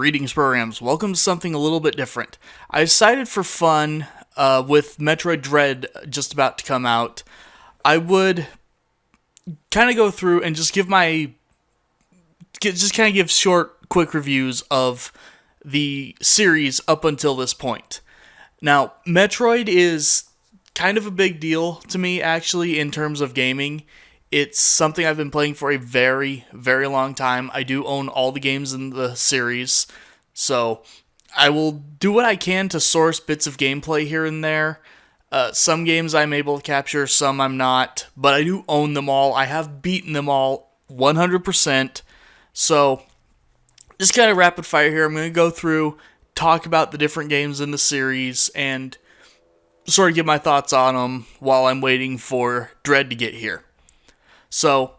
Greetings, programs. Welcome to something a little bit different. I decided for fun, with Metroid Dread just about to come out, I would kind of go through and just give short, quick reviews of the series up until this point. Now, Metroid is kind of a big deal to me, actually, in terms of gaming. It's something I've been playing for a very, very long time. I do own all the games in the series, so I will do what I can to source bits of gameplay here and there. Some games I'm able to capture, some I'm not, but I do own them all. I have beaten them all 100%, so just kind of rapid fire here. I'm going to go through, talk about the different games in the series, and sort of give my thoughts on them while I'm waiting for Dread to get here. So,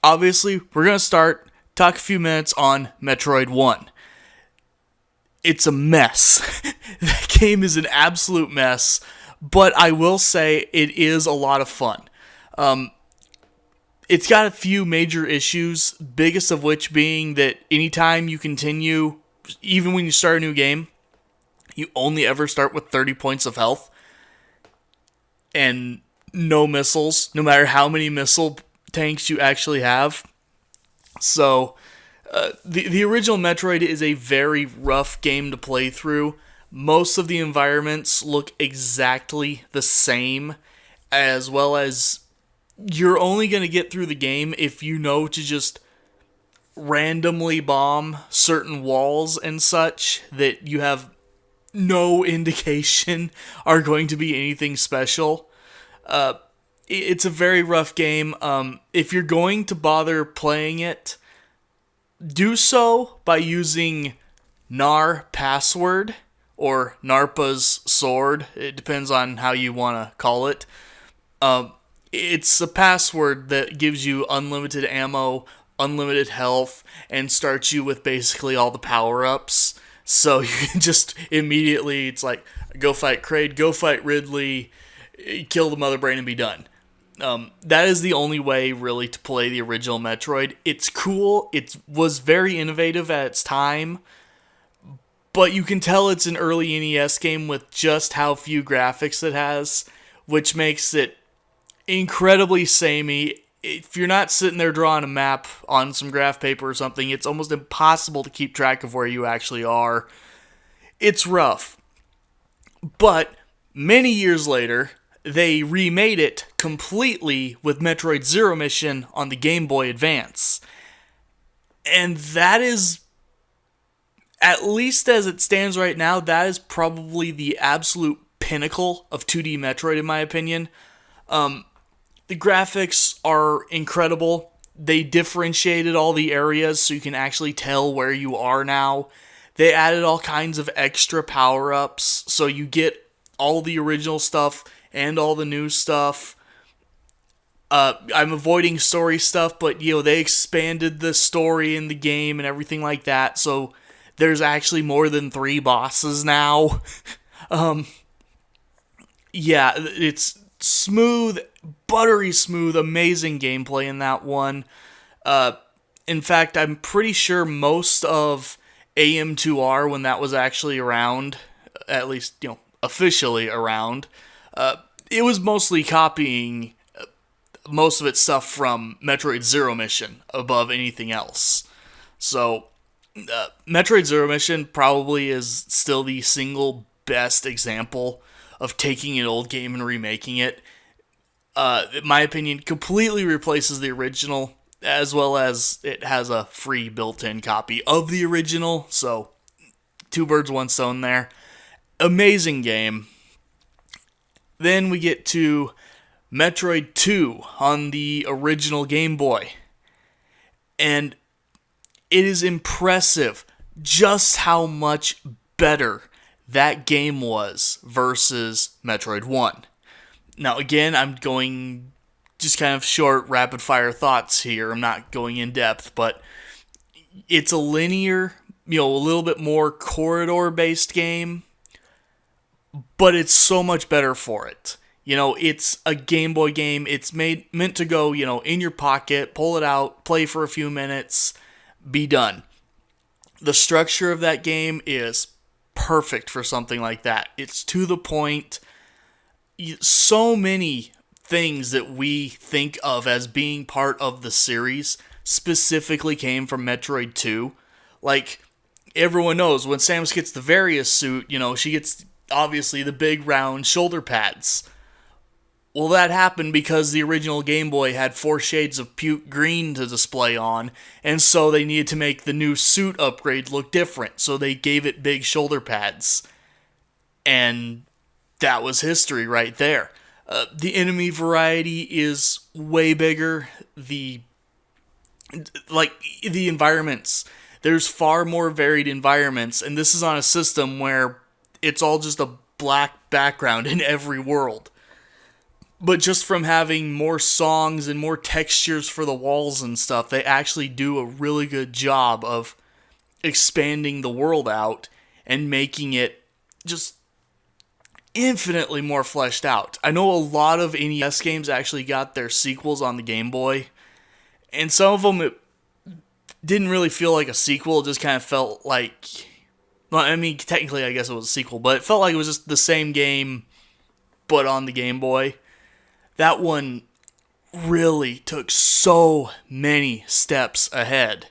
obviously, we're going to talk a few minutes on Metroid 1. It's a mess. That game is an absolute mess, but I will say it is a lot of fun. It's got a few major issues, biggest of which being that anytime you continue, even when you start a new game, you only ever start with 30 points of health, and no missiles, no matter how many missile tanks you actually have. So, the original Metroid is a very rough game to play through. Most of the environments look exactly the same, as well as you're only going to get through the game if you know to just randomly bomb certain walls and such that you have no indication are going to be anything special. It's a very rough game. If you're going to bother playing it, do so by using Nar Password or Narpa's Sword. It depends on how you want to call it. It's a password that gives you unlimited ammo, unlimited health, and starts you with basically all the power-ups. So you can just immediately, it's like, go fight Kraid, go fight Ridley, kill the Mother Brain and be done. That is the only way, really, to play the original Metroid. It's cool. It was very innovative at its time, but you can tell it's an early NES game with just how few graphics it has, which makes it incredibly samey. If you're not sitting there drawing a map on some graph paper or something, it's almost impossible to keep track of where you actually are. It's rough. But many years later, they remade it completely with Metroid Zero Mission on the Game Boy Advance. And that is, at least as it stands right now, that is probably the absolute pinnacle of 2D Metroid, in my opinion. The graphics are incredible. They differentiated all the areas so you can actually tell where you are now. They added all kinds of extra power-ups, so you get all the original stuff and all the new stuff. I'm avoiding story stuff, but they expanded the story in the game and everything like that, so there's actually more than 3 bosses now. It's smooth, buttery smooth, amazing gameplay in that one. In fact, I'm pretty sure most of AM2R, when that was actually around, at least, officially around, it was mostly copying most of its stuff from Metroid Zero Mission above anything else. So, Metroid Zero Mission probably is still the single best example of taking an old game and remaking it. In my opinion, completely replaces the original, as well as it has a free built-in copy of the original, so 2 birds, 1 stone there. Amazing game. Then we get to Metroid 2 on the original Game Boy. And it is impressive just how much better that game was versus Metroid 1. Now, again, I'm going just kind of short, rapid-fire thoughts here. I'm not going in depth, but it's a linear, a little bit more corridor-based game, but it's so much better for it. It's a Game Boy game. It's meant to go, in your pocket, pull it out, play for a few minutes, be done. The structure of that game is perfect for something like that. It's to the point. So many things that we think of as being part of the series specifically came from Metroid 2. Like, everyone knows when Samus gets the Various suit, she gets obviously the big round shoulder pads. Well, that happened because the original Game Boy had 4 shades of puke green to display on, and so they needed to make the new suit upgrade look different, so they gave it big shoulder pads. And that was history right there. The enemy variety is way bigger. The environments, there's far more varied environments, and this is on a system where it's all just a black background in every world. But just from having more songs and more textures for the walls and stuff, they actually do a really good job of expanding the world out and making it just infinitely more fleshed out. I know a lot of NES games actually got their sequels on the Game Boy, and some of them it didn't really feel like a sequel. It just kind of felt like, well, I mean, technically I guess it was a sequel, but it felt like it was just the same game, but on the Game Boy. That one really took so many steps ahead.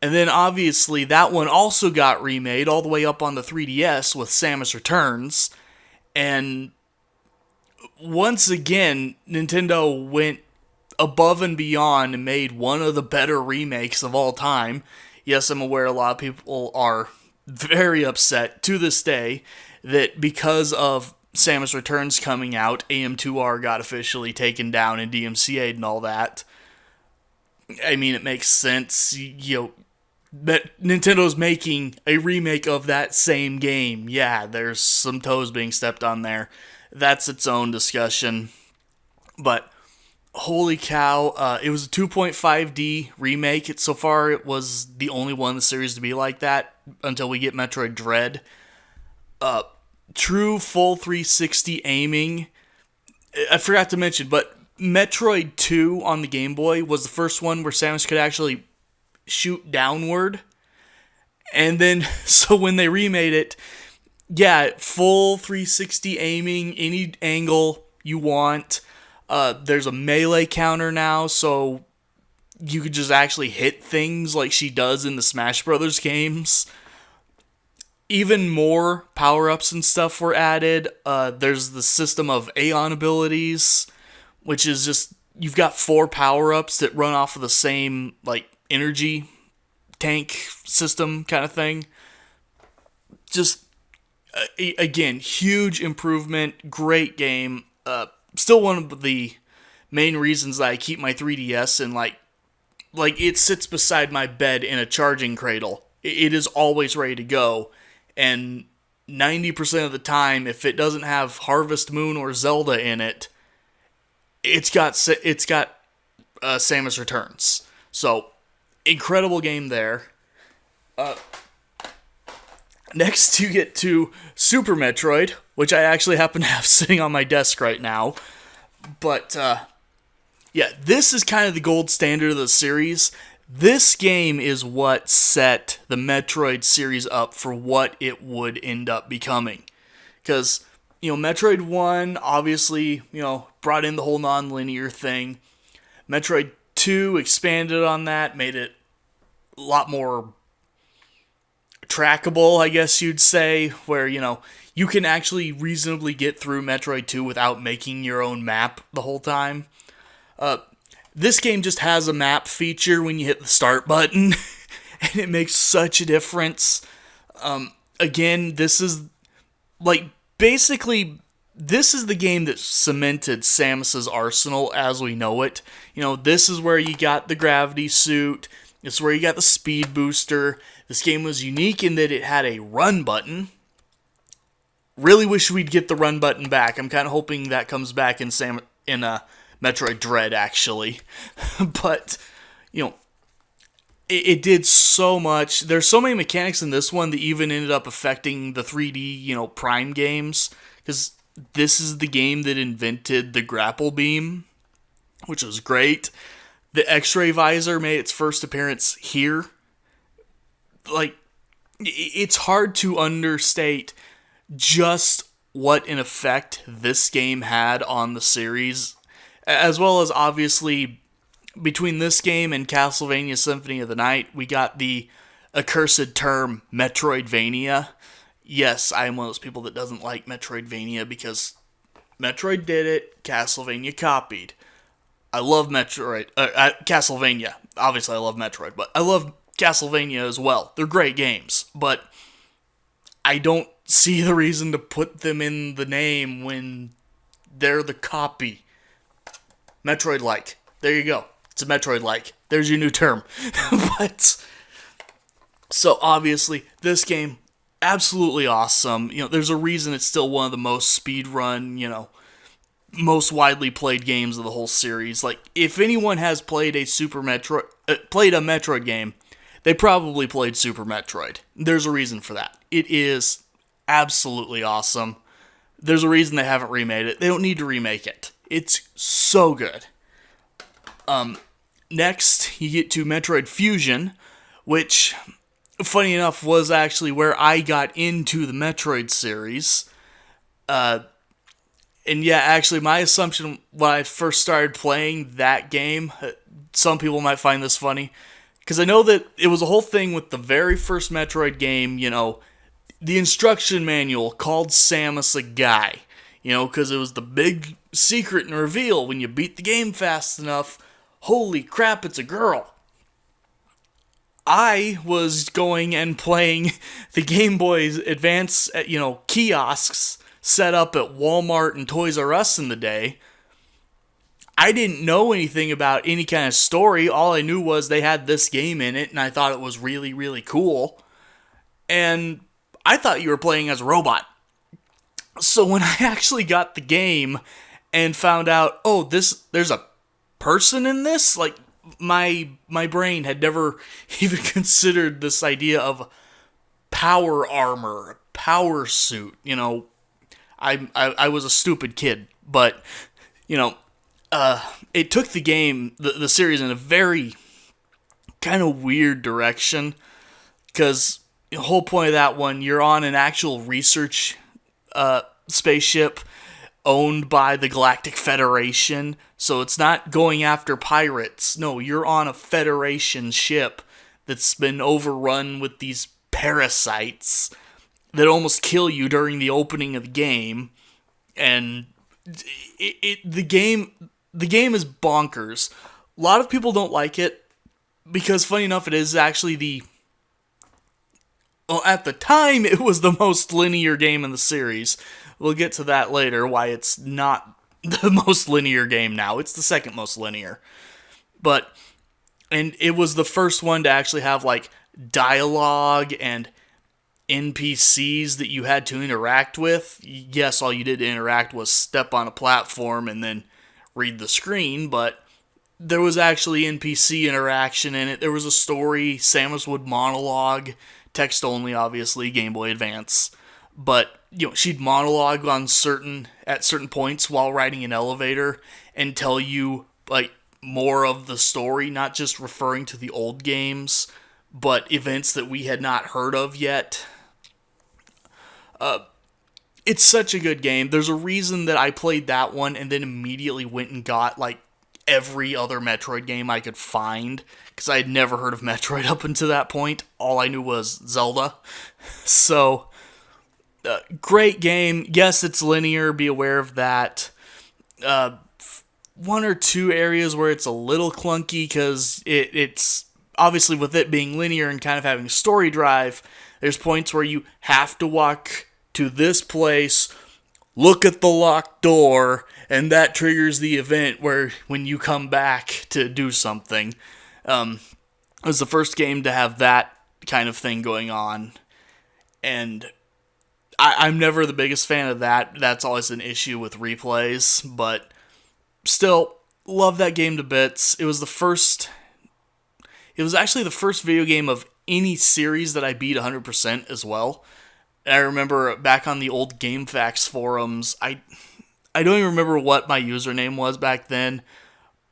And then obviously that one also got remade all the way up on the 3DS with Samus Returns. And once again, Nintendo went above and beyond and made one of the better remakes of all time. Yes, I'm aware a lot of people are very upset to this day that because of Samus Returns coming out, AM2R got officially taken down and DMCA'd and all that. I mean, it makes sense, that Nintendo's making a remake of that same game. Yeah, there's some toes being stepped on there. That's its own discussion. But holy cow, it was a 2.5D remake. So far, it was the only one in the series to be like that until we get Metroid Dread. True full 360 aiming. I forgot to mention, but Metroid 2 on the Game Boy was the first one where Samus could actually shoot downward. And then, so when they remade it, yeah, full 360 aiming, any angle you want. There's a melee counter now, so you could just actually hit things like she does in the Smash Brothers games. Even more power-ups and stuff were added. There's the system of Aeon abilities, which is just, you've got 4 power-ups that run off of the same, energy tank system kind of thing. Just, again, huge improvement, great game. Still one of the main reasons that I keep my 3DS and, it sits beside my bed in a charging cradle. It is always ready to go. And 90% of the time, if it doesn't have Harvest Moon or Zelda in it, it's got Samus Returns. So, incredible game there. Next, you get to Super Metroid, which I actually happen to have sitting on my desk right now. But, yeah, this is kind of the gold standard of the series. This game is what set the Metroid series up for what it would end up becoming. Because, Metroid 1 obviously, brought in the whole non-linear thing. Metroid 2 expanded on that, made it a lot more trackable, I guess you'd say, where, you can actually reasonably get through Metroid 2 without making your own map the whole time. This game just has a map feature when you hit the start button, and it makes such a difference. Again, this is, basically, this is the game that cemented Samus's arsenal as we know it. This is where you got the gravity suit, this is where you got the speed booster. This game was unique in that it had a run button. Really wish we'd get the run button back. I'm kind of hoping that comes back in Metroid Dread, actually. But, it did so much. There's so many mechanics in this one that even ended up affecting the 3D, Prime games. Because this is the game that invented the grapple beam, which was great. The X-ray visor made its first appearance here. like, it's hard to understate just what an effect this game had on the series, as well as obviously between this game and Castlevania Symphony of the Night, we got the accursed term Metroidvania. Yes, I am one of those people that doesn't like Metroidvania because Metroid did it, Castlevania copied. I love Castlevania. Obviously, I love Metroid, but I love Castlevania as well. They're great games, but I don't see the reason to put them in the name when they're the copy. Metroid-like. There you go. It's a Metroid-like. There's your new term. But so obviously, this game, absolutely awesome. There's a reason it's still one of the most speedrun, most widely played games of the whole series. Like, if anyone has played a Metroid game, they probably played Super Metroid. There's a reason for that. It is absolutely awesome. There's a reason they haven't remade it. They don't need to remake it. It's so good. Next, you get to Metroid Fusion, which, funny enough, was actually where I got into the Metroid series. And yeah, actually, my assumption when I first started playing that game, some people might find this funny, because I know that it was a whole thing with the very first Metroid game, the instruction manual called Samus a guy, because it was the big secret and reveal when you beat the game fast enough. Holy crap, it's a girl. I was going and playing the Game Boy Advance, kiosks set up at Walmart and Toys R Us in the day. I didn't know anything about any kind of story. All I knew was they had this game in it, and I thought it was really, really cool. And I thought you were playing as a robot. So when I actually got the game and found out, there's a person in this? Like, my brain had never even considered this idea of power armor, power suit. I was a stupid kid, but it took the game, the series, in a very kind of weird direction, because the whole point of that one, you're on an actual research spaceship owned by the Galactic Federation, so it's not going after pirates. No, you're on a Federation ship that's been overrun with these parasites that almost kill you during the opening of the game, and the game is bonkers. A lot of people don't like it because, funny enough, it is actually at the time, it was the most linear game in the series. We'll get to that later, why it's not the most linear game now. It's the second most linear. And it was the first one to actually have, like, dialogue and NPCs that you had to interact with. Yes, all you did to interact was step on a platform and then read the screen, but there was actually NPC interaction in it. There was a story. Samus would monologue, text only, obviously, Game Boy Advance. But, she'd monologue at certain points while riding an elevator and tell you, like, more of the story, not just referring to the old games, but events that we had not heard of yet. It's such a good game. There's a reason that I played that one and then immediately went and got, like, every other Metroid game I could find, because I had never heard of Metroid up until that point. All I knew was Zelda. So, great game. Yes, it's linear. Be aware of that. One or two areas where it's a little clunky, because it's obviously, with it being linear and kind of having story drive, there's points where you have to walk to this place, look at the locked door, and that triggers the event where when you come back to do something. It was the first game to have that kind of thing going on, and I'm never the biggest fan of that. That's always an issue with replays, but still, love that game to bits. It was actually the first video game of any series that I beat 100% as well. And I remember back on the old GameFAQs forums, I don't even remember what my username was back then,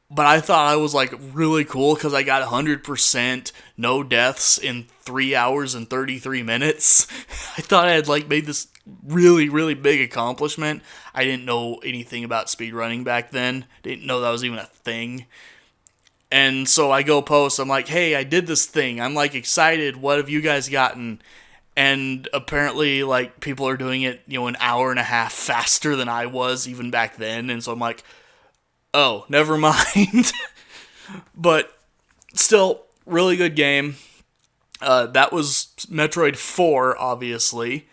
But I thought I was like really cool because I got 100% no deaths in 3 hours and 33 minutes. I thought I had like made this really, really big accomplishment. I didn't know anything about speedrunning back then. Didn't know that was even a thing. And so I go post, I'm like, hey, I did this thing. I'm like excited. What have you guys gotten? And apparently, like, people are doing it, an hour and a half faster than I was even back then. And so I'm like, oh, never mind. But still, really good game. That was Metroid 4, obviously.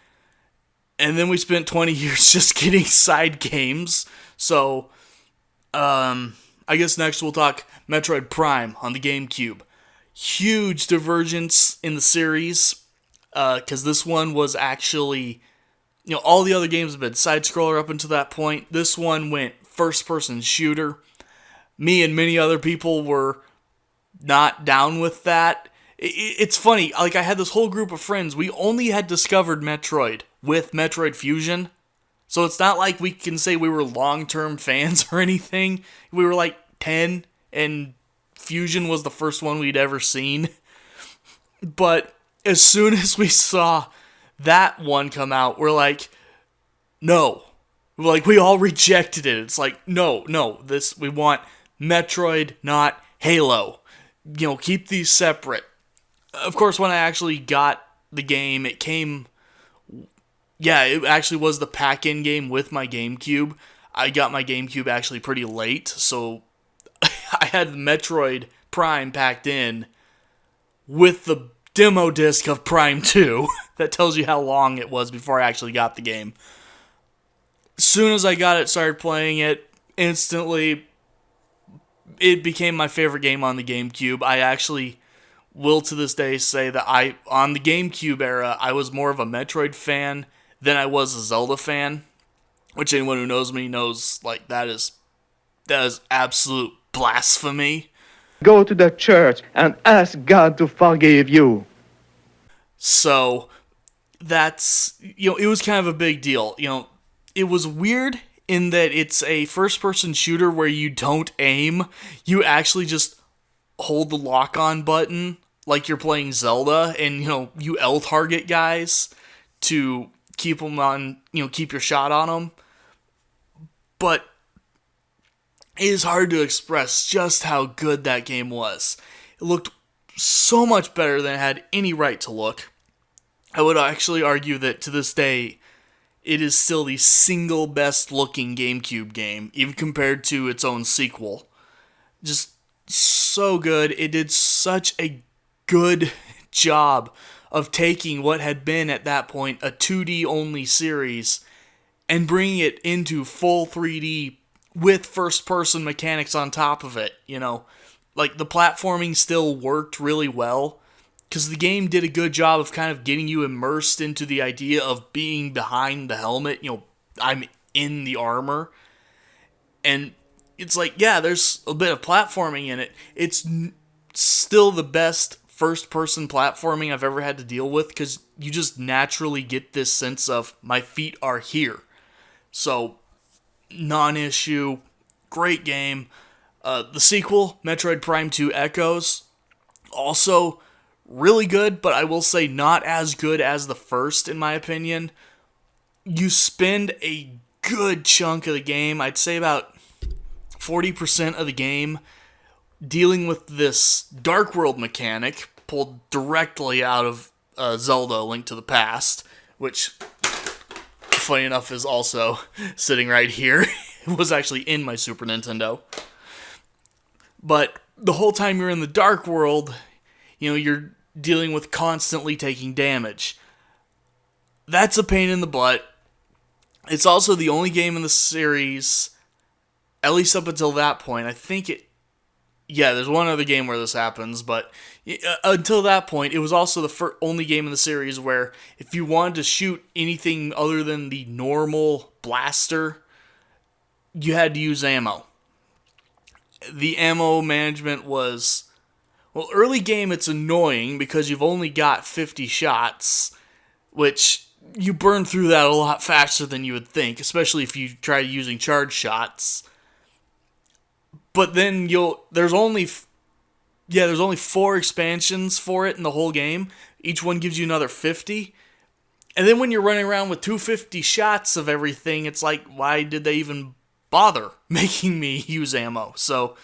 And then we spent 20 years just getting side games. So, I guess next we'll talk Metroid Prime on the Gamecube. Huge divergence in the series, because this one was actually, all the other games have been side-scroller up until that point. This one went first-person shooter. Me and many other people were not down with that. It's funny, like I had this whole group of friends, we only had discovered Metroid with Metroid Fusion. So it's not like we can say we were long-term fans or anything. We were like 10, and Fusion was the first one we'd ever seen. But as soon as we saw that one come out, we're like, no. Like, we all rejected it. It's like, no, we want Metroid, not Halo. Keep these separate. Of course, when I actually got the game, it actually was the pack-in game with my GameCube. I got my GameCube actually pretty late, so I had Metroid Prime packed in with the demo disc of Prime 2. That tells you how long it was before I actually got the game. As soon as I got it, started playing it, instantly, it became my favorite game on the GameCube. I actually will to this day say that on the GameCube era, I was more of a Metroid fan than I was a Zelda fan. Which anyone who knows me knows, like, that is absolute blasphemy. Go to the church and ask God to forgive you. So, that's, it was kind of a big deal. It was weird in that it's a first-person shooter where you don't aim. You actually just hold the lock-on button like you're playing Zelda, and, you L-target guys to keep them on, keep your shot on them. But it is hard to express just how good that game was. It looked so much better than it had any right to look. I would actually argue that to this day, it is still the single best looking GameCube game, even compared to its own sequel. Just so good. It did such a good job of taking what had been at that point a 2D only series and bringing it into full 3D with first-person mechanics on top of it, Like, the platforming still worked really well, because the game did a good job of kind of getting you immersed into the idea of being behind the helmet, I'm in the armor. And it's like, yeah, there's a bit of platforming in it. It's still the best first-person platforming I've ever had to deal with, because you just naturally get this sense of, my feet are here. So, non-issue, great game. The sequel, Metroid Prime 2 Echoes, also really good, but I will say not as good as the first, in my opinion. You spend a good chunk of the game, I'd say about 40% of the game, dealing with this Dark World mechanic, pulled directly out of Zelda: Link to the Past, which, funny enough, is also sitting right here. It was actually in my Super Nintendo. But the whole time you're in the Dark World, you're dealing with constantly taking damage. That's a pain in the butt. It's also the only game in the series, at least up until that point, I think there's one other game where this happens, but until that point, it was also the only game in the series where if you wanted to shoot anything other than the normal blaster, you had to use ammo. The ammo management was, early game it's annoying because you've only got 50 shots, which you burn through that a lot faster than you would think, especially if you try using charge shots. but then there's only 4 expansions for it in the whole game. Each one gives you another 50. And then when you're running around with 250 shots of everything, it's like, why did they even bother making me use ammo? So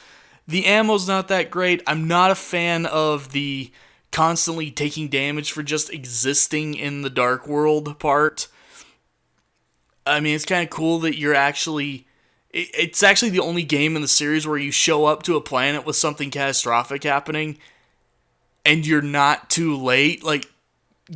the ammo's not that great. I'm not a fan of the constantly taking damage for just existing in the Dark World part. I mean, it's kind of cool that you're actually... It's actually the only game in the series where you show up to a planet with something catastrophic happening, and you're not too late. Like,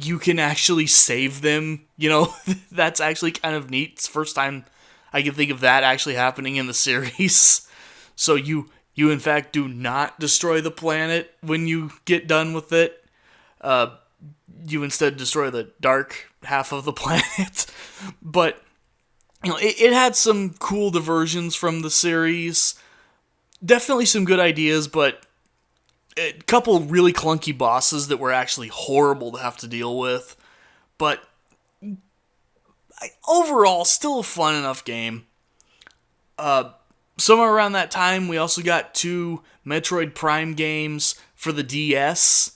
you can actually save them. You know, that's actually kind of neat. It's the first time I can think of that actually happening in the series. So you in fact do not destroy the planet when you get done with it. You instead destroy the dark half of the planet. But you know, it had some cool diversions from the series. Definitely some good ideas, but a couple really clunky bosses that were actually horrible to have to deal with. But overall, still a fun enough game. Somewhere around that time, we also got 2 Metroid Prime games for the DS.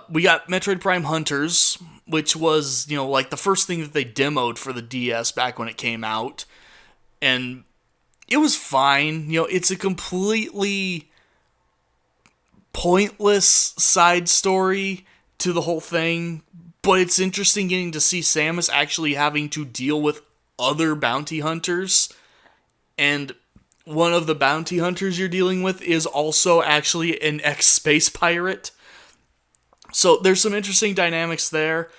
We got Metroid Prime Hunters, which was, you know, like the first thing that they demoed for the DS back when it came out. And it was fine. You know, it's a completely pointless side story to the whole thing, but it's interesting getting to see Samus actually having to deal with other bounty hunters. And one of the bounty hunters you're dealing with is also actually an ex-space pirate. So there's some interesting dynamics there.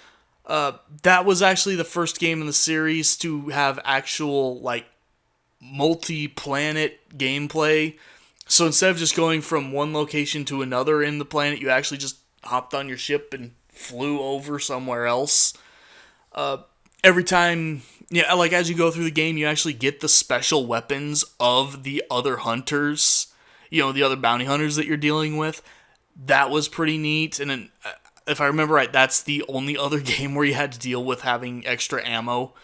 That was actually the first game in the series to have actual, like, multi-planet gameplay. So instead of just going from one location to another in the planet, you actually just hopped on your ship and flew over somewhere else. Every time, yeah, like as you go through the game, you actually get the special weapons of the other hunters, you know, the other bounty hunters that you're dealing with. That was pretty neat. And then, if I remember right, that's the only other game where you had to deal with having extra ammo.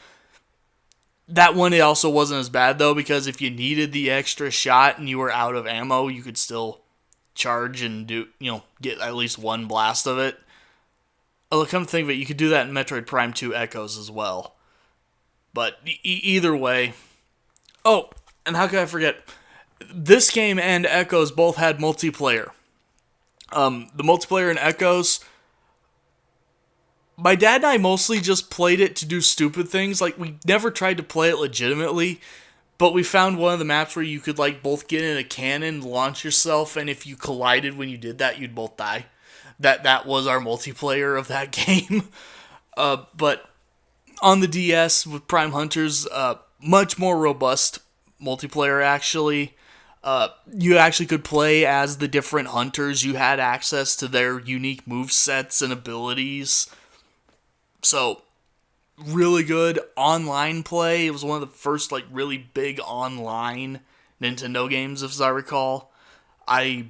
That one, it also wasn't as bad, though, because if you needed the extra shot and you were out of ammo, you could still charge and get at least one blast of it. Although, come to think of it, you could do that in Metroid Prime 2 Echoes as well. But either way... Oh, and how could I forget? This game and Echoes both had multiplayer. The multiplayer in Echoes... My dad and I mostly just played it to do stupid things. Like, we never tried to play it legitimately, but we found one of the maps where you could, like, both get in a cannon, launch yourself, and if you collided when you did that, you'd both die. That was our multiplayer of that game. But on the DS with Prime Hunters, much more robust multiplayer, actually. You actually could play as the different hunters. You had access to their unique movesets and abilities. So, really good online play. It was one of the first, like, really big online Nintendo games, as I recall. I,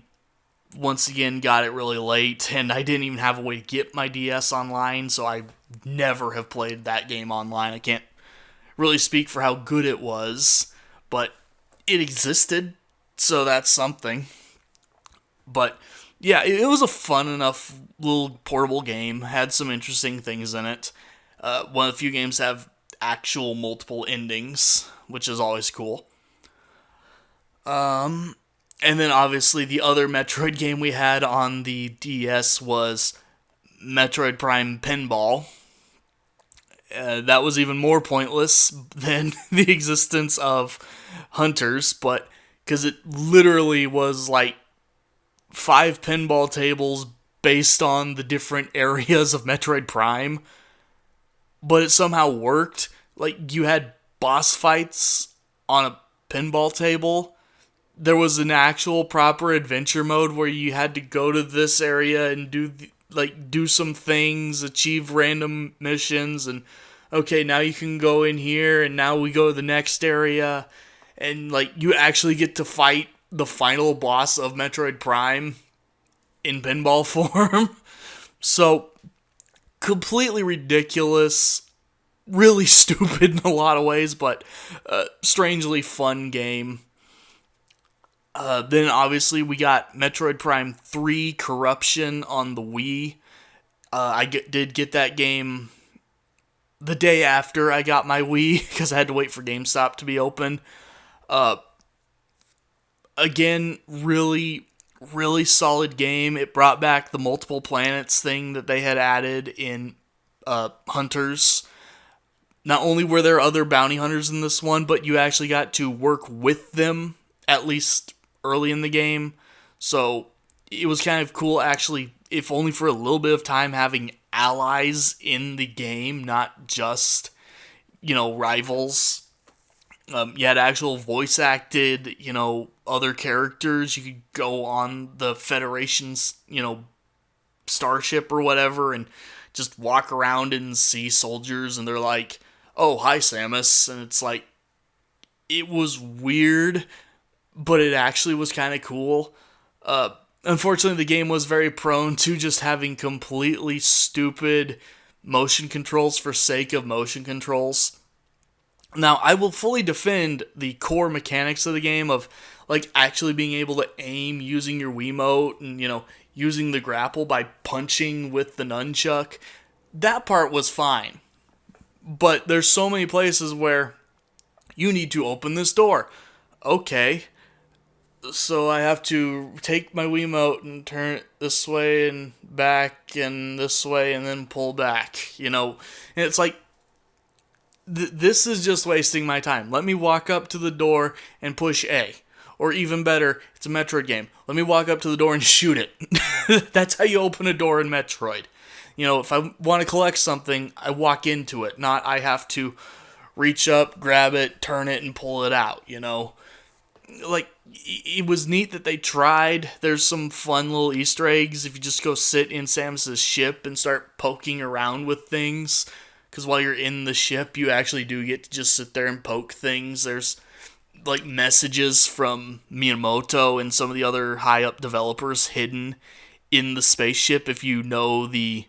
once again, got it really late, and I didn't even have a way to get my DS online, so I never have played that game online. I can't really speak for how good it was, but it existed, so that's something. But... yeah, it was a fun enough little portable game. Had some interesting things in it. One of the few games have actual multiple endings, which is always cool. And then obviously the other Metroid game we had on the DS was Metroid Prime Pinball. That was even more pointless than the existence of Hunters, but because it literally was like 5 pinball tables based on the different areas of Metroid Prime, but it somehow worked. Like, you had boss fights on a pinball table. There was an actual proper adventure mode where you had to go to this area and do some things, achieve random missions, and okay, now you can go in here, and now we go to the next area, and like you actually get to fight the final boss of Metroid Prime in pinball form. So, completely ridiculous, really stupid in a lot of ways, but strangely fun game. Then obviously we got Metroid Prime 3 Corruption on the Wii. Did get that game the day after I got my Wii because I had to wait for GameStop to be open. Again, really, really solid game. It brought back the multiple planets thing that they had added in Hunters. Not only were there other bounty hunters in this one, but you actually got to work with them, at least early in the game. So it was kind of cool, actually, if only for a little bit of time, having allies in the game, not just, rivals. You had actual voice acted, other characters. You could go on the Federation's, starship or whatever and just walk around and see soldiers, and they're like, "Oh, hi, Samus," and it's like, it was weird, but it actually was kind of cool. Unfortunately, the game was very prone to just having completely stupid motion controls for sake of motion controls. Now, I will fully defend the core mechanics of the game of, actually being able to aim using your Wiimote and, using the grapple by punching with the nunchuck. That part was fine. But there's so many places where you need to open this door. Okay. So I have to take my Wiimote and turn it this way and back and this way and then pull back, And it's like, this is just wasting my time. Let me walk up to the door and push A. Or even better, it's a Metroid game. Let me walk up to the door and shoot it. That's how you open a door in Metroid. If I want to collect something, I walk into it. Not I have to reach up, grab it, turn it, and pull it out, It was neat that they tried. There's some fun little Easter eggs if you just go sit in Samus's ship and start poking around with things. Because while you're in the ship, you actually do get to just sit there and poke things. There's messages from Miyamoto and some of the other high up developers hidden in the spaceship if you know the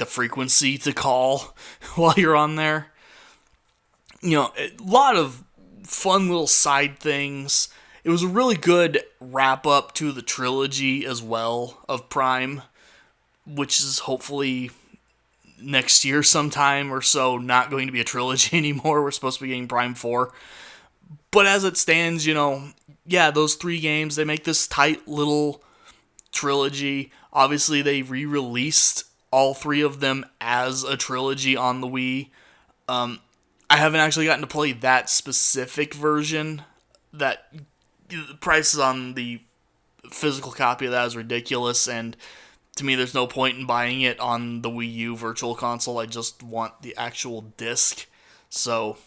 frequency to call while you're on there. A lot of fun little side things. It was a really good wrap up to the trilogy as well of Prime, which is hopefully next year sometime or so not going to be a trilogy anymore. We're supposed to be getting Prime 4. But as it stands, those 3 games, they make this tight little trilogy. Obviously, they re-released all 3 of them as a trilogy on the Wii. I haven't actually gotten to play that specific version. That the prices on the physical copy of that is ridiculous, and to me, there's no point in buying it on the Wii U Virtual Console. I just want the actual disc. So,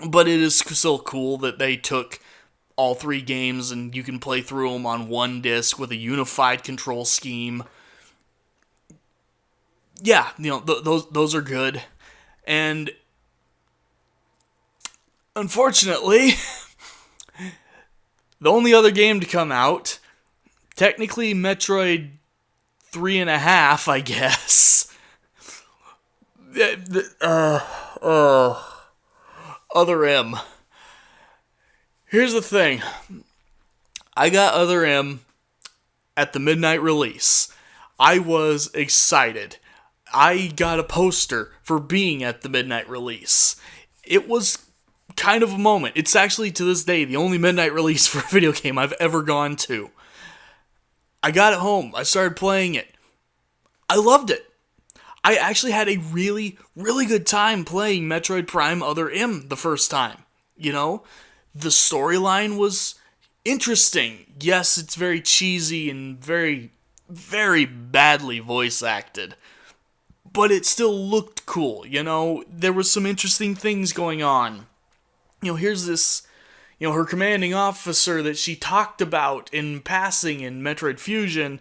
but it is still cool that they took all 3 games and you can play through them on one disc with a unified control scheme. Yeah, those are good. And unfortunately, the only other game to come out, technically Metroid 3.5, I guess. Other M. Here's the thing. I got Other M at the midnight release. I was excited. I got a poster for being at the midnight release. It was kind of a moment. It's actually, to this day, the only midnight release for a video game I've ever gone to. I got it home. I started playing it. I loved it. I actually had a really, really good time playing Metroid Prime Other M the first time. The storyline was interesting. Yes, it's very cheesy and very, very badly voice acted. But it still looked cool, There was some interesting things going on. Here's this, her commanding officer that she talked about in passing in Metroid Fusion.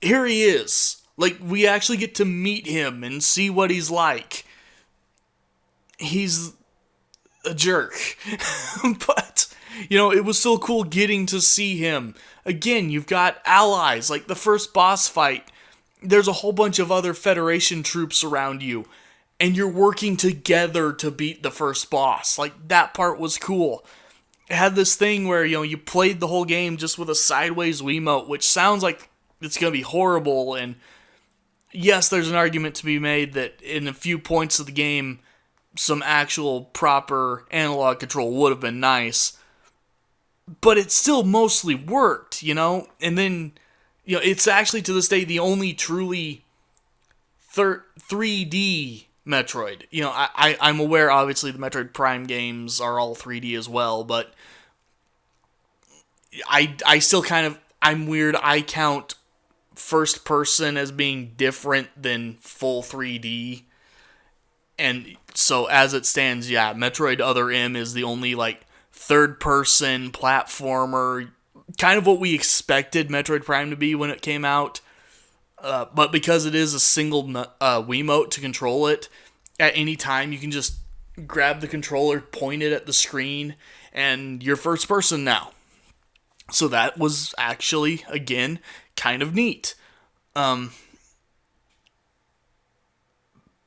Here he is. We actually get to meet him and see what he's like. He's a jerk. But, it was still cool getting to see him. Again, you've got allies. The first boss fight, there's a whole bunch of other Federation troops around you. And you're working together to beat the first boss. That part was cool. had this thing where, you played the whole game just with a sideways Wiimote, which sounds like it's going to be horrible. And yes, there's an argument to be made that in a few points of the game, some actual proper analog control would have been nice. But it still mostly worked, And then, it's actually to this day the only truly 3D Metroid. I'm aware, obviously, the Metroid Prime games are all 3D as well, but I still I'm weird. I count first person as being different than full 3D. And so as it stands, Metroid Other M is the only, third person platformer, kind of what we expected Metroid Prime to be when it came out. But because it is a single Wiimote to control it, at any time you can just grab the controller, point it at the screen, and you're first person now. So that was actually, again, kind of neat.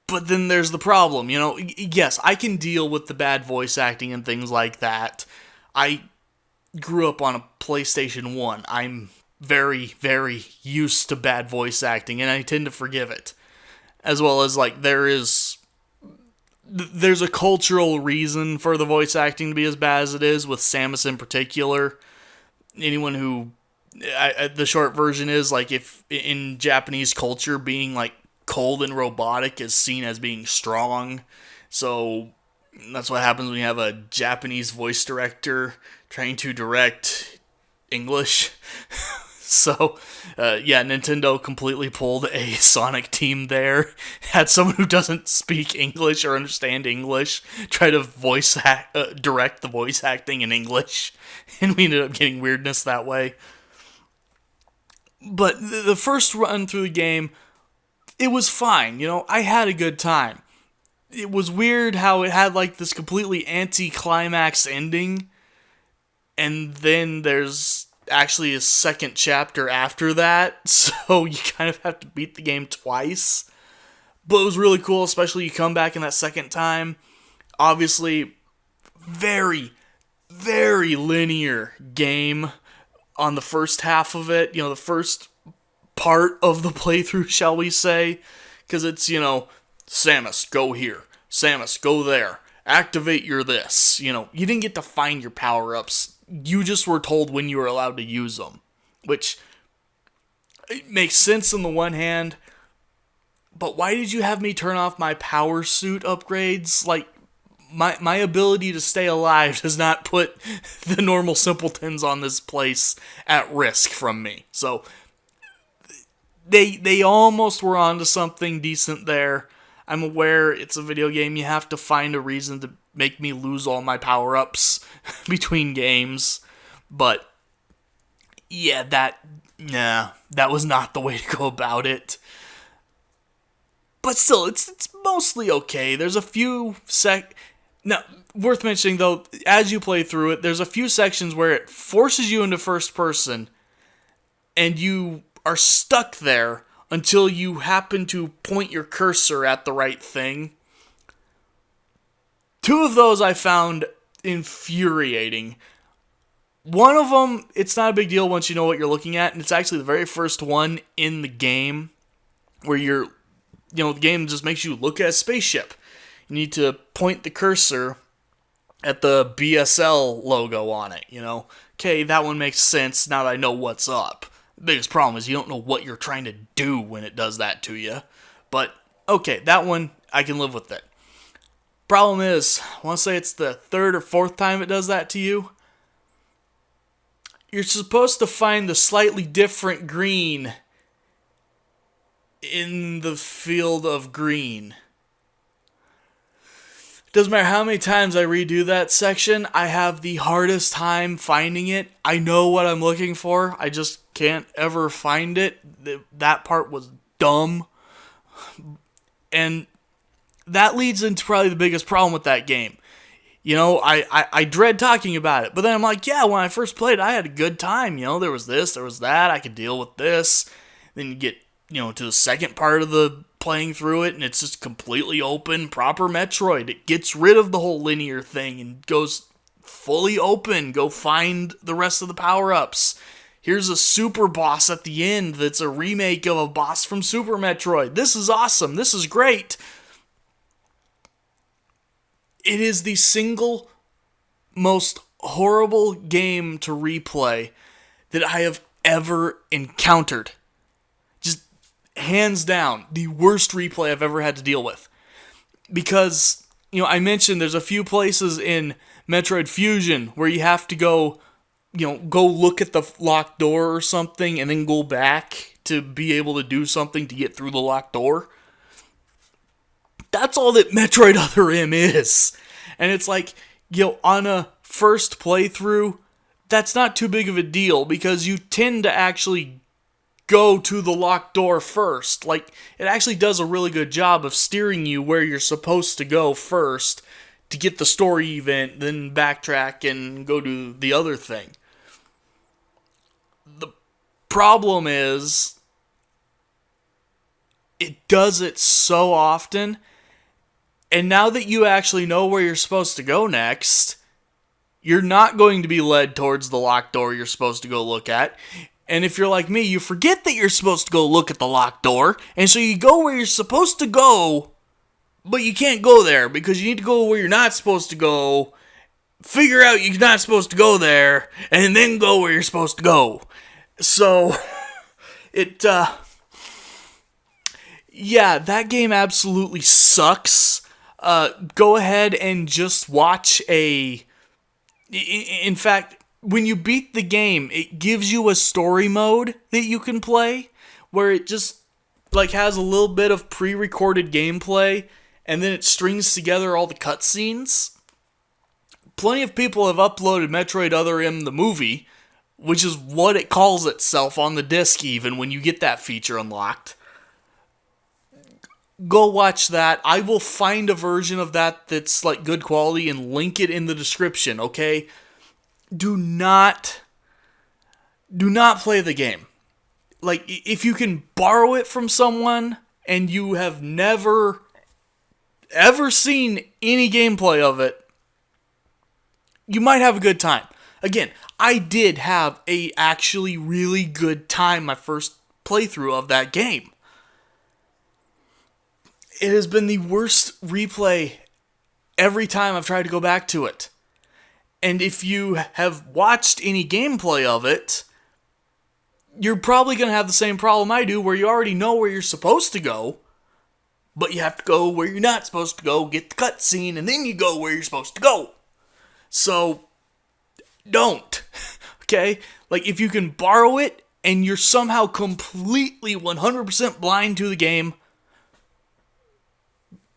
But then there's the problem, yes, I can deal with the bad voice acting and things like that. I grew up on a PlayStation 1. I'm very, very used to bad voice acting, and I tend to forgive it. As well as, there's a cultural reason for the voice acting to be as bad as it is, with Samus in particular. Anyone who... the short version is, if in Japanese culture, being, cold and robotic is seen as being strong. So that's what happens when you have a Japanese voice director trying to direct English. So, Nintendo completely pulled a Sonic team there. Had someone who doesn't speak English or understand English try to direct the voice acting in English. And we ended up getting weirdness that way. But the first run through the game, it was fine, I had a good time. It was weird how it had, this completely anti-climax ending, and then there's actually a second chapter after that, so you kind of have to beat the game twice. But it was really cool, especially you come back in that second time. Obviously, very, very linear game on the first half of it, the first part of the playthrough, shall we say, because it's, Samus, go here, Samus, go there, activate your this, you didn't get to find your power-ups, you just were told when you were allowed to use them, which it makes sense on the one hand, but why did you have me turn off my power suit upgrades? My ability to stay alive does not put the normal simpletons on this place at risk from me, so They almost were onto something decent there. I'm aware it's a video game. You have to find a reason to make me lose all my power-ups between games. But, that was not the way to go about it. But still, it's mostly okay. There's a few Now, worth mentioning, though, as you play through it, there's a few sections where it forces you into first person, and you are stuck there until you happen to point your cursor at the right thing. Two of those I found infuriating. One of them, it's not a big deal once you know what you're looking at, and it's actually the very first one in the game where the game just makes you look at a spaceship. You need to point the cursor at the BSL logo on it, Okay, that one makes sense now that I know what's up. The biggest problem is you don't know what you're trying to do when it does that to you. But, okay, that one, I can live with it. Problem is, I want to say it's the third or fourth time it does that to you. You're supposed to find the slightly different green in the field of green. Doesn't matter how many times I redo that section, I have the hardest time finding it. I know what I'm looking for, I just can't ever find it. That part was dumb. And that leads into probably the biggest problem with that game. I dread talking about it, but then I'm like, when I first played, I had a good time. There was this, there was that, I could deal with this. Then you get, to the second part of the playing through it, and it's just completely open, proper Metroid. It gets rid of the whole linear thing and goes fully open. Go find the rest of the power-ups. Here's a super boss at the end that's a remake of a boss from Super Metroid. This is awesome. This is great. It is the single most horrible game to replay that I have ever encountered. Just hands down, the worst replay I've ever had to deal with. Because, I mentioned there's a few places in Metroid Fusion where you have to go look at the locked door or something and then go back to be able to do something to get through the locked door. That's all that Metroid Other M is. And it's like, on a first playthrough, that's not too big of a deal because you tend to actually go to the locked door first. Like, it actually does a really good job of steering you where you're supposed to go first to get the story event, then backtrack and go do the other thing. The problem is, it does it so often, and now that you actually know where you're supposed to go next, you're not going to be led towards the locked door you're supposed to go look at. And if you're like me, you forget that you're supposed to go look at the locked door, and so you go where you're supposed to go, but you can't go there because you need to go where you're not supposed to go, figure out you're not supposed to go there, and then go where you're supposed to go. So, yeah, that game absolutely sucks. Go ahead and just watch in fact, when you beat the game, it gives you a story mode that you can play, where it just, has a little bit of pre-recorded gameplay, and then it strings together all the cutscenes. Plenty of people have uploaded Metroid Other M the movie, which is what it calls itself on the disc even when you get that feature unlocked. Go watch that. I will find a version of that that's good quality and link it in the description, okay? Do not play the game. If you can borrow it from someone and you have never ever seen any gameplay of it, you might have a good time. Again, I did have a actually really good time my first playthrough of that game. It has been the worst replay every time I've tried to go back to it. And if you have watched any gameplay of it, you're probably going to have the same problem I do, where you already know where you're supposed to go, but you have to go where you're not supposed to go, get the cutscene, and then you go where you're supposed to go. So, don't. Okay? If you can borrow it, and you're somehow completely 100% blind to the game,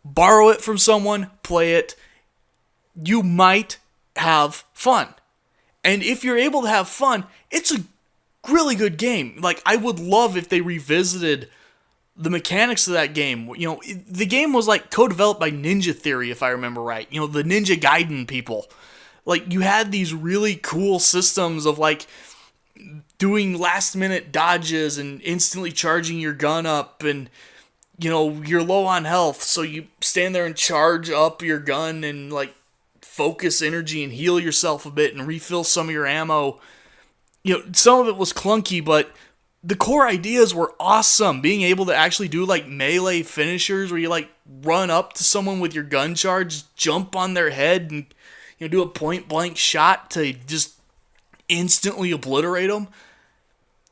borrow it from someone, play it. You might have fun. And if you're able to have fun, it's a really good game. I would love if they revisited the mechanics of that game. The game was co-developed by Ninja Theory, if I remember right. The Ninja Gaiden people. You had these really cool systems of doing last minute dodges and instantly charging your gun up, and you're low on health, so you stand there and charge up your gun and focus energy and heal yourself a bit and refill some of your ammo. Some of it was clunky, but the core ideas were awesome. Being able to actually do melee finishers where you run up to someone with your gun charge, jump on their head, and do a point blank shot to just instantly obliterate them.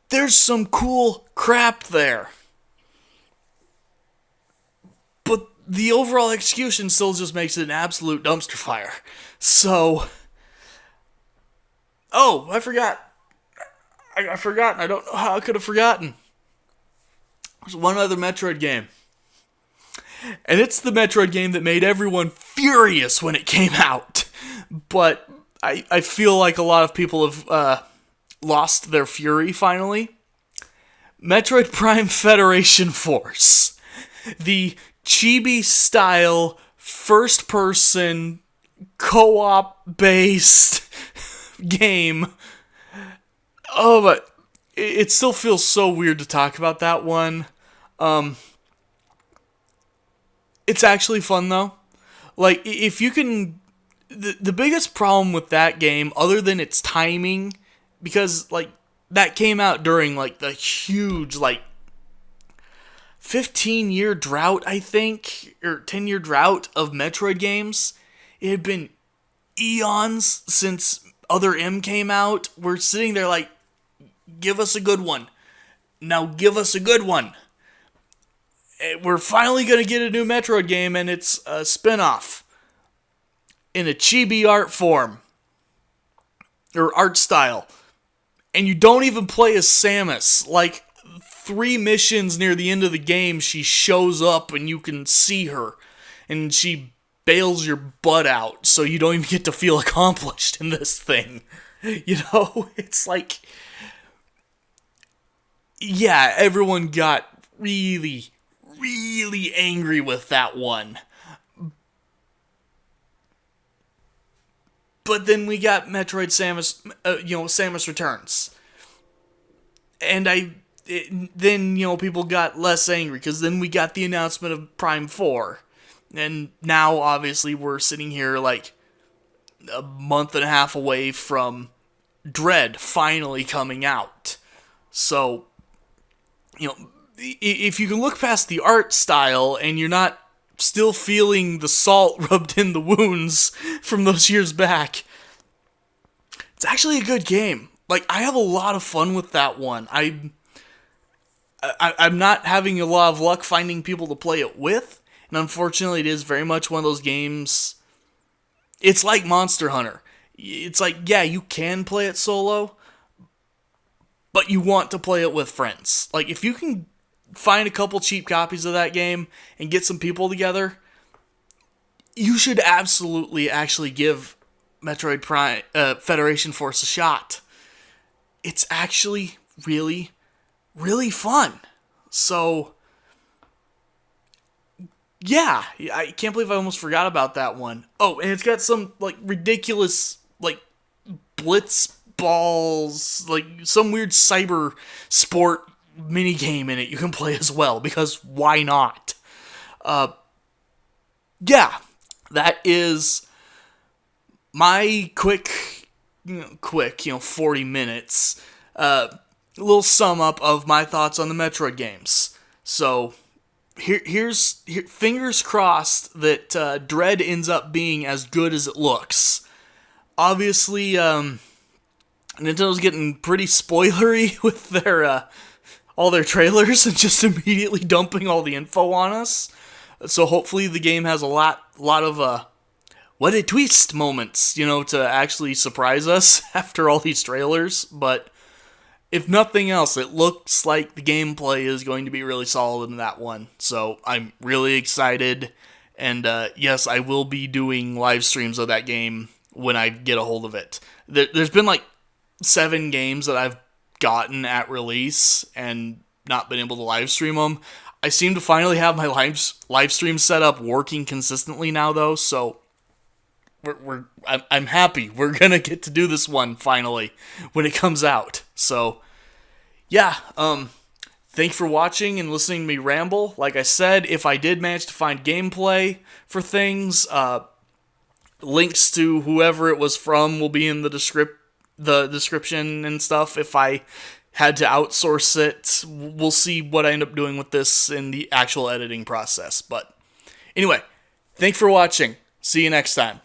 There's some cool crap there. But the overall execution still just makes it an absolute dumpster fire. So, I forgot. I forgot. I don't know how I could have forgotten. There's one other Metroid game. And it's the Metroid game that made everyone furious when it came out. But I feel like a lot of people have lost their fury finally. Metroid Prime Federation Force. The chibi-style, first-person, co-op-based game. Oh, but it still feels so weird to talk about that one. It's actually fun, though. If you can the biggest problem with that game, other than its timing, because like that came out during like the huge like 15-year drought, I think, or 10-year drought of Metroid games. It had been eons since Other M came out. We're sitting there like, give us a good one. Now give us a good one. We're finally going to get a new Metroid game, and it's a spin-off in a chibi art form, or art style. And you don't even play as Samus. Like, 3 missions near the end of the game, she shows up and you can see her. And she bails your butt out, so you don't even get to feel accomplished in this thing. You know, it's like... Yeah, everyone got really, really angry with that one. But then we got Metroid Samus Returns. And then people got less angry, because then we got the announcement of Prime 4. And now, obviously, we're sitting here like a month and a half away from Dread finally coming out. So, if you can look past the art style and you're not still feeling the salt rubbed in the wounds from those years back, it's actually a good game. Like, I have a lot of fun with that one. I'm not having a lot of luck finding people to play it with, and unfortunately it is very much one of those games. It's like Monster Hunter. It's like, yeah, you can play it solo, but you want to play it with friends. Like, if you can find a couple cheap copies of that game and get some people together, you should absolutely actually give Metroid Prime Federation Force a shot. It's actually really, really fun. So, yeah, I can't believe I almost forgot about that one. Oh, and it's got some, like, ridiculous, like, blitz balls, like, some weird cyber sport minigame in it you can play as well, because why not? Yeah, that is my quick, 40 minutes, little sum up of my thoughts on the Metroid games. So, here's fingers crossed that Dread ends up being as good as it looks. Obviously, Nintendo's getting pretty spoilery with their all their trailers and just immediately dumping all the info on us. So hopefully the game has a lot of what a twist moments, to actually surprise us after all these trailers. But if nothing else, it looks like the gameplay is going to be really solid in that one. So I'm really excited. And yes, I will be doing live streams of that game when I get a hold of it. There's been like 7 games that I've gotten at release and not been able to live stream them. I seem to finally have my live stream setup working consistently now, though. So I'm happy. We're gonna get to do this one finally when it comes out. So yeah, thanks for watching and listening to me ramble. Like I said, if I did manage to find gameplay for things, links to whoever it was from will be in the description and stuff. If I had to outsource it, we'll see what I end up doing with this in the actual editing process. But anyway, thanks for watching. See you next time.